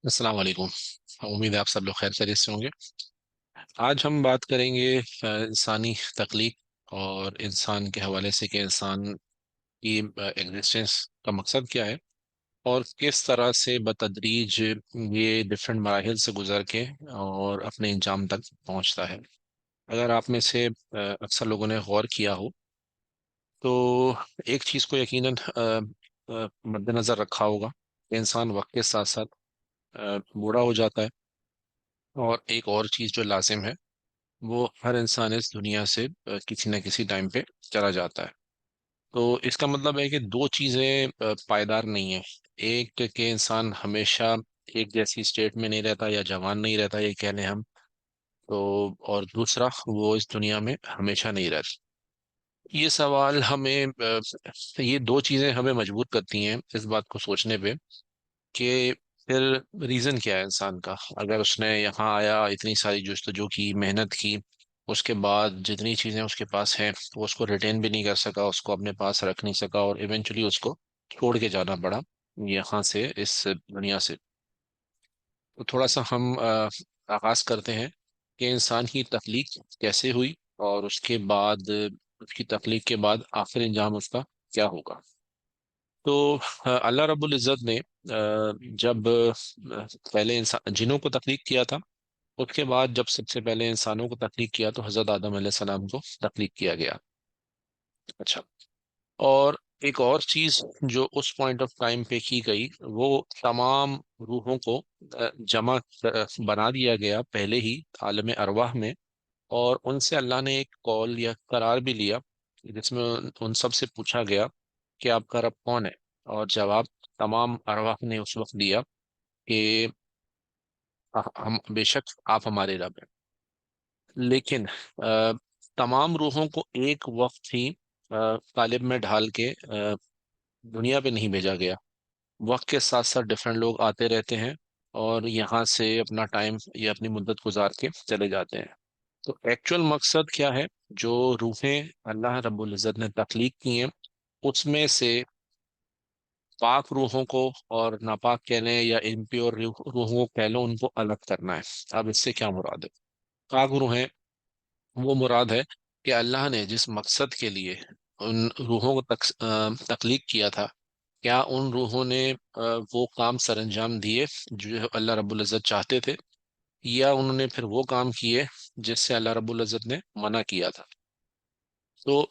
السلام علیکم۔ امید ہے آپ سب لوگ خیر خیریت سے ہوں گے۔ آج ہم بات کریں گے انسانی تخلیق اور انسان کے حوالے سے کہ انسان کی ایگزسٹنس کا مقصد کیا ہے، اور کس طرح سے بتدریج یہ ڈفرینٹ مراحل سے گزر کے اور اپنے انجام تک پہنچتا ہے۔ اگر آپ میں سے اکثر لوگوں نے غور کیا ہو تو ایک چیز کو یقیناً مد نظر رکھا ہوگا کہ انسان وقت کے ساتھ ساتھ بوڑھا ہو جاتا ہے، اور ایک اور چیز جو لازم ہے وہ ہر انسان اس دنیا سے کسی نہ کسی ٹائم پہ چلا جاتا ہے۔ تو اس کا مطلب ہے کہ دو چیزیں پائیدار نہیں ہیں۔ ایک کہ انسان ہمیشہ ایک جیسی اسٹیٹ میں نہیں رہتا یا جوان نہیں رہتا، یہ کہہ لیں ہم تو، اور دوسرا وہ اس دنیا میں ہمیشہ نہیں رہتا۔ یہ سوال ہمیں یہ دو چیزیں ہمیں مجبور کرتی ہیں اس بات کو سوچنے پہ کہ پھر ریزن کیا ہے انسان کا۔ اگر اس نے یہاں آیا، اتنی ساری جستجو کی، محنت کی، اس کے بعد جتنی چیزیں اس کے پاس ہیں وہ اس کو ریٹین بھی نہیں کر سکا، اس کو اپنے پاس رکھ نہیں سکا، اور ایونچولی اس کو چھوڑ کے جانا پڑا یہاں سے، اس دنیا سے۔ تو تھوڑا سا ہم آغاز کرتے ہیں کہ انسان کی تخلیق کیسے ہوئی، اور اس کے بعد اس کی تخلیق کے بعد آخر انجام اس کا کیا ہوگا۔ تو اللہ رب العزت نے جب پہلے انسان جنوں کو تخلیق کیا تھا، اس کے بعد جب سب سے پہلے انسانوں کو تخلیق کیا تو حضرت آدم علیہ السلام کو تخلیق کیا گیا۔ اچھا، اور ایک اور چیز جو اس پوائنٹ آف ٹائم پہ کی گئی، وہ تمام روحوں کو جمع بنا دیا گیا پہلے ہی عالم ارواح میں، اور ان سے اللہ نے ایک کال یا قرار بھی لیا جس میں ان سب سے پوچھا گیا کہ آپ کا رب کون ہے، اور جواب تمام ارواح نے اس وقت دیا کہ ہم بے شک آپ ہمارے رب ہیں۔ لیکن آ، تمام روحوں کو ایک وقت ہی قالب میں ڈھال کے دنیا پہ نہیں بھیجا گیا۔ وقت کے ساتھ ساتھ ڈفرینٹ لوگ آتے رہتے ہیں اور یہاں سے اپنا ٹائم یا اپنی مدت گزار کے چلے جاتے ہیں۔ تو ایکچوئل مقصد کیا ہے؟ جو روحیں اللہ رب العزت نے تخلیق کی ہیں، اس میں سے پاک روحوں کو، اور ناپاک کہہ لیں یا امپیور روحوں کو کہہ لو، ان کو الگ کرنا ہے۔ اب اس سے کیا مراد ہے؟ پاک روحیں وہ مراد ہے کہ اللہ نے جس مقصد کے لیے ان روحوں کو تخلیق کیا تھا، کیا ان روحوں نے وہ کام سر انجام دیے جو اللہ رب العزت چاہتے تھے، یا انہوں نے پھر وہ کام کیے جس سے اللہ رب العزت نے منع کیا تھا؟ تو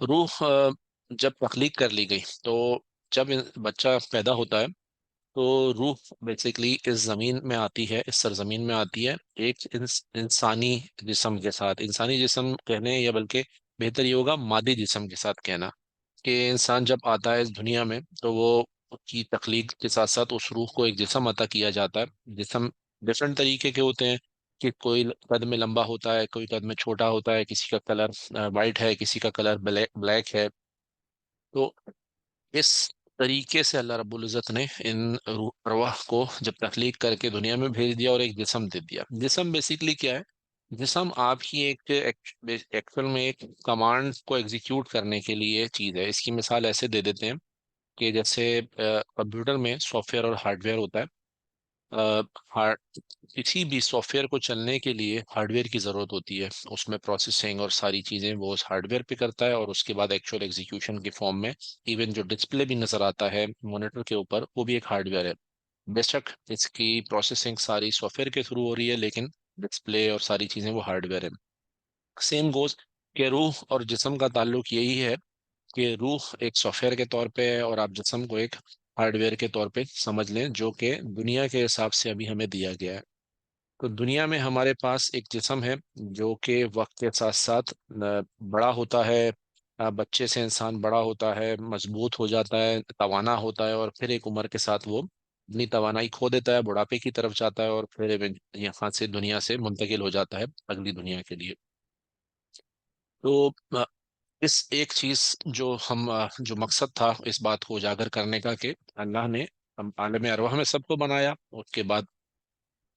روح جب تخلیق کر لی گئی تو جب بچہ پیدا ہوتا ہے تو روح بیسیکلی اس زمین میں آتی ہے، اس سرزمین میں آتی ہے ایک انسانی جسم کے ساتھ۔ انسانی جسم کہنے یا بلکہ بہتر یہ ہوگا مادی جسم کے ساتھ کہنا، کہ انسان جب آتا ہے اس دنیا میں تو وہ کی تخلیق کے ساتھ ساتھ اس روح کو ایک جسم عطا کیا جاتا ہے۔ جسم ڈفرینٹ طریقے کے ہوتے ہیں، کہ کوئی قد میں لمبا ہوتا ہے، کوئی قد میں چھوٹا ہوتا ہے، کسی کا کلر وائٹ ہے، کسی کا کلر بلیک ہے۔ تو اس طریقے سے اللہ رب العزت نے ان ارواح کو جب تخلیق کر کے دنیا میں بھیج دیا اور ایک جسم دے دیا۔ جسم بیسیکلی کیا ہے؟ جسم آپ کی ایک ایکچوئل میں ایک کمانڈ کو ایگزیکیوٹ کرنے کے لیے چیز ہے۔ اس کی مثال ایسے دے دیتے ہیں کہ جیسے کمپیوٹر میں سافٹ ویئر اور ہارڈ ویئر ہوتا ہے۔ کسی بھی سافٹ ویئر کو چلنے کے لیے ہارڈ ویئر کی ضرورت ہوتی ہے، اس میں پروسیسنگ اور ساری چیزیں وہ اس ہارڈ ویئر پہ کرتا ہے، اور اس کے بعد ایکچوئل ایگزیکیوشن کی فارم میں ایون جو ڈسپلے بھی نظر آتا ہے مانیٹر کے اوپر، وہ بھی ایک ہارڈ ویئر ہے۔ بے شک اس کی پروسیسنگ ساری سافٹ ویئر کے تھرو ہو رہی ہے، لیکن ڈسپلے اور ساری چیزیں وہ ہارڈ ویئر ہے۔ سیم گوز کہ روح اور جسم کا تعلق یہی ہے کہ روح ایک سافٹ ویئر کے طور پہ ہے، اور آپ جسم کو ایک ہارڈ ویئر کے طور پہ سمجھ لیں، جو کہ دنیا کے حساب سے ابھی ہمیں دیا گیا ہے۔ تو دنیا میں ہمارے پاس ایک جسم ہے جو کہ وقت کے ساتھ ساتھ بڑا ہوتا ہے۔ بچے سے انسان بڑا ہوتا ہے، مضبوط ہو جاتا ہے، توانا ہوتا ہے، اور پھر ایک عمر کے ساتھ وہ اپنی توانائی کھو دیتا ہے، بڑھاپے کی طرف جاتا ہے، اور پھر یہاں سے دنیا سے منتقل ہو جاتا ہے اگلی دنیا کے لیے۔ تو اس ایک چیز جو ہم جو مقصد تھا اس بات کو اجاگر کرنے کا، کہ اللہ نے ہم عالم ارواح میں سب کو بنایا، اس کے بعد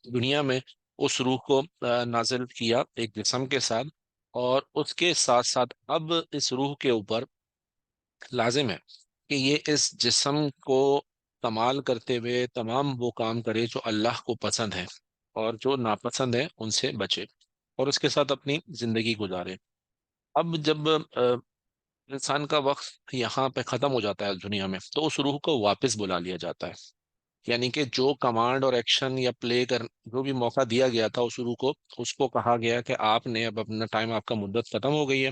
دنیا میں اس روح کو نازل کیا ایک جسم کے ساتھ، اور اس کے ساتھ ساتھ اب اس روح کے اوپر لازم ہے کہ یہ اس جسم کو کمال کرتے ہوئے تمام وہ کام کرے جو اللہ کو پسند ہے، اور جو ناپسند ہے ان سے بچے، اور اس کے ساتھ اپنی زندگی گزارے۔ اب جب انسان کا وقت یہاں پہ ختم ہو جاتا ہے دنیا میں، تو اس روح کو واپس بلا لیا جاتا ہے، یعنی کہ جو کمانڈ اور ایکشن یا پلے کر جو بھی موقع دیا گیا تھا اس روح کو، اس کو کہا گیا کہ آپ نے اب اپنا ٹائم، آپ کا مدت ختم ہو گئی ہے،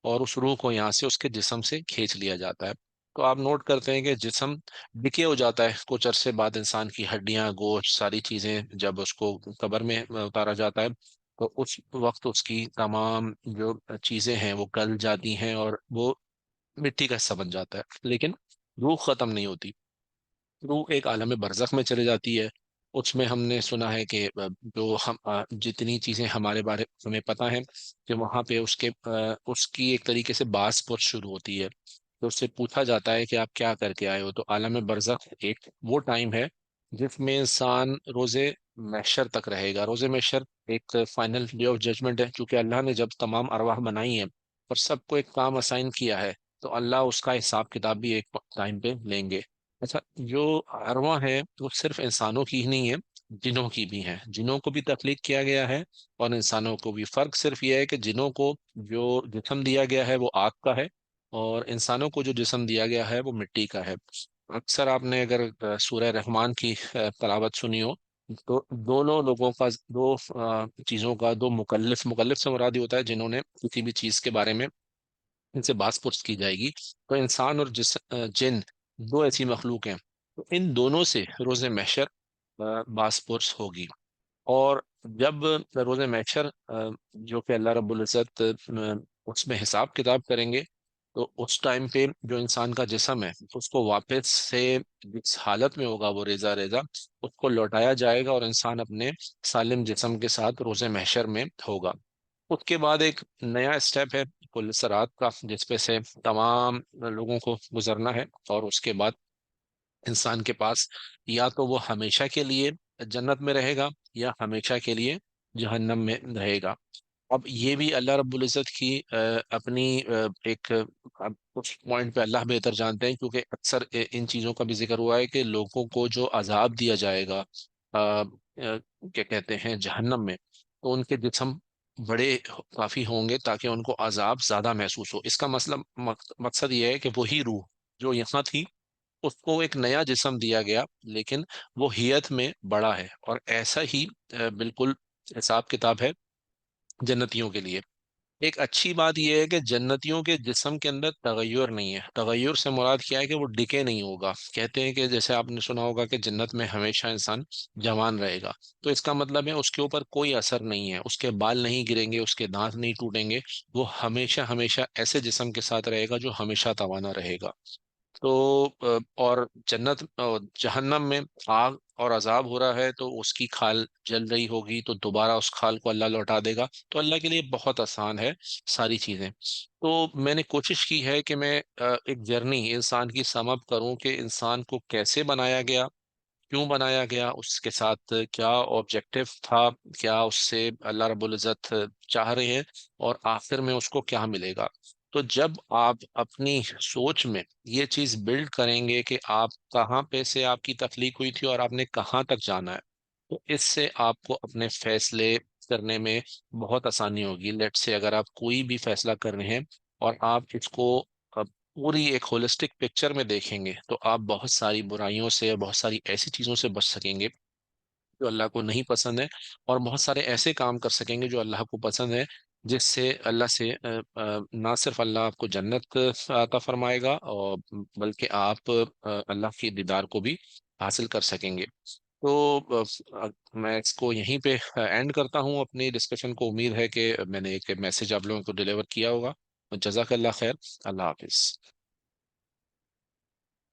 اور اس روح کو یہاں سے اس کے جسم سے کھینچ لیا جاتا ہے۔ تو آپ نوٹ کرتے ہیں کہ جسم ڈکے ہو جاتا ہے کچھ عرصے بعد، انسان کی ہڈیاں، گوشت، ساری چیزیں جب اس کو قبر میں اتارا جاتا ہے، تو اس وقت اس کی تمام جو چیزیں ہیں وہ گل جاتی ہیں، اور وہ مٹی کا حصہ بن جاتا ہے، لیکن روح ختم نہیں ہوتی۔ روح ایک عالم برزخ میں چلے جاتی ہے۔ اس میں ہم نے سنا ہے کہ جو ہم جتنی چیزیں ہمارے بارے ہمیں پتہ ہے، کہ وہاں پہ اس کی ایک طریقے سے باس پرس شروع ہوتی ہے، تو اس سے پوچھا جاتا ہے کہ آپ کیا کر کے آئے ہو۔ تو عالم برزخ ایک وہ ٹائم ہے جس میں انسان روز محشر تک رہے گا۔ روز محشر ایک فائنل ڈے آف ججمنٹ ہے، چونکہ اللہ نے جب تمام ارواح بنائی ہیں اور سب کو ایک کام اسائن کیا ہے، تو اللہ اس کا حساب کتاب بھی ایک ٹائم پہ لیں گے۔ اچھا، جو ارواح ہے وہ صرف انسانوں کی ہی نہیں ہے، جنوں کی بھی ہیں، جنوں کو بھی تخلیق کیا گیا ہے، اور انسانوں کو بھی۔ فرق صرف یہ ہے کہ جنوں کو جو جسم دیا گیا ہے وہ آگ کا ہے، اور انسانوں کو جو جسم دیا گیا ہے وہ مٹی کا ہے۔ اکثر آپ نے اگر سورہ رحمان کی تلاوت سنی ہو، تو دونوں لوگوں کا، دو چیزوں کا، دو مکلف، مکلف سے مراد یہ ہوتا ہے جنہوں نے کسی بھی چیز کے بارے میں ان سے باز پرس کی جائے گی۔ تو انسان اور جن، دو ایسی مخلوق ہیں، تو ان دونوں سے روز محشر باز پرس ہوگی۔ اور جب روز محشر جو کہ اللہ رب العزت اس میں حساب کتاب کریں گے، تو اس ٹائم پہ جو انسان کا جسم ہے اس کو واپس سے جس حالت میں ہوگا وہ ریزہ ریزہ، اس کو لوٹایا جائے گا، اور انسان اپنے سالم جسم کے ساتھ روز محشر میں ہوگا۔ اس کے بعد ایک نیا اسٹیپ ہے پل صراط کا، جس پہ سے تمام لوگوں کو گزرنا ہے، اور اس کے بعد انسان کے پاس یا تو وہ ہمیشہ کے لیے جنت میں رہے گا، یا ہمیشہ کے لیے جہنم میں رہے گا۔ اب یہ بھی اللہ رب العزت کی اپنی ایک اب کچھ پوائنٹ پہ اللہ بہتر جانتے ہیں، کیونکہ اکثر ان چیزوں کا بھی ذکر ہوا ہے کہ لوگوں کو جو عذاب دیا جائے گا کیا کہتے ہیں جہنم میں، تو ان کے جسم بڑے کافی ہوں گے تاکہ ان کو عذاب زیادہ محسوس ہو۔ اس کا مقصد یہ ہے کہ وہی روح جو یہاں تھی، اس کو ایک نیا جسم دیا گیا، لیکن وہ ہیت میں بڑا ہے، اور ایسا ہی بالکل حساب کتاب ہے جنتیوں کے لیے۔ ایک اچھی بات یہ ہے کہ جنتیوں کے جسم کے اندر تغیر نہیں ہے۔ تغیر سے مراد کیا ہے کہ وہ ڈکے نہیں ہوگا۔ کہتے ہیں کہ جیسے آپ نے سنا ہوگا کہ جنت میں ہمیشہ انسان جوان رہے گا، تو اس کا مطلب ہے اس کے اوپر کوئی اثر نہیں ہے، اس کے بال نہیں گریں گے، اس کے دانت نہیں ٹوٹیں گے، وہ ہمیشہ ہمیشہ ایسے جسم کے ساتھ رہے گا جو ہمیشہ توانا رہے گا۔ تو اور جہنم میں آگ اور عذاب ہو رہا ہے، تو اس کی کھال جل رہی ہوگی، تو دوبارہ اس کھال کو اللہ لوٹا دے گا۔ تو اللہ کے لیے بہت آسان ہے ساری چیزیں۔ تو میں نے کوشش کی ہے کہ میں ایک جرنی انسان کی سم اپ کروں کہ انسان کو کیسے بنایا گیا، کیوں بنایا گیا، اس کے ساتھ کیا آبجیکٹو تھا، کیا اس سے اللہ رب العزت چاہ رہے ہیں، اور آخر میں اس کو کیا ملے گا۔ تو جب آپ اپنی سوچ میں یہ چیز بلڈ کریں گے کہ آپ کہاں پہ سے آپ کی تخلیق ہوئی تھی اور آپ نے کہاں تک جانا ہے، تو اس سے آپ کو اپنے فیصلے کرنے میں بہت آسانی ہوگی۔ لیٹ سے اگر آپ کوئی بھی فیصلہ کر رہے ہیں اور آپ اس کو پوری ایک ہولسٹک پکچر میں دیکھیں گے، تو آپ بہت ساری برائیوں سے، بہت ساری ایسی چیزوں سے بچ سکیں گے جو اللہ کو نہیں پسند ہے، اور بہت سارے ایسے کام کر سکیں گے جو اللہ کو پسند ہے، جس سے اللہ سے نہ صرف اللہ آپ کو جنت عطا فرمائے گا، اور بلکہ آپ اللہ کی دیدار کو بھی حاصل کر سکیں گے۔ تو میں اس کو یہیں پہ اینڈ کرتا ہوں اپنی ڈسکشن کو۔ امید ہے کہ میں نے ایک میسج آپ لوگوں کو ڈلیور کیا ہوگا۔ جزاک اللہ خیر۔ اللہ حافظ۔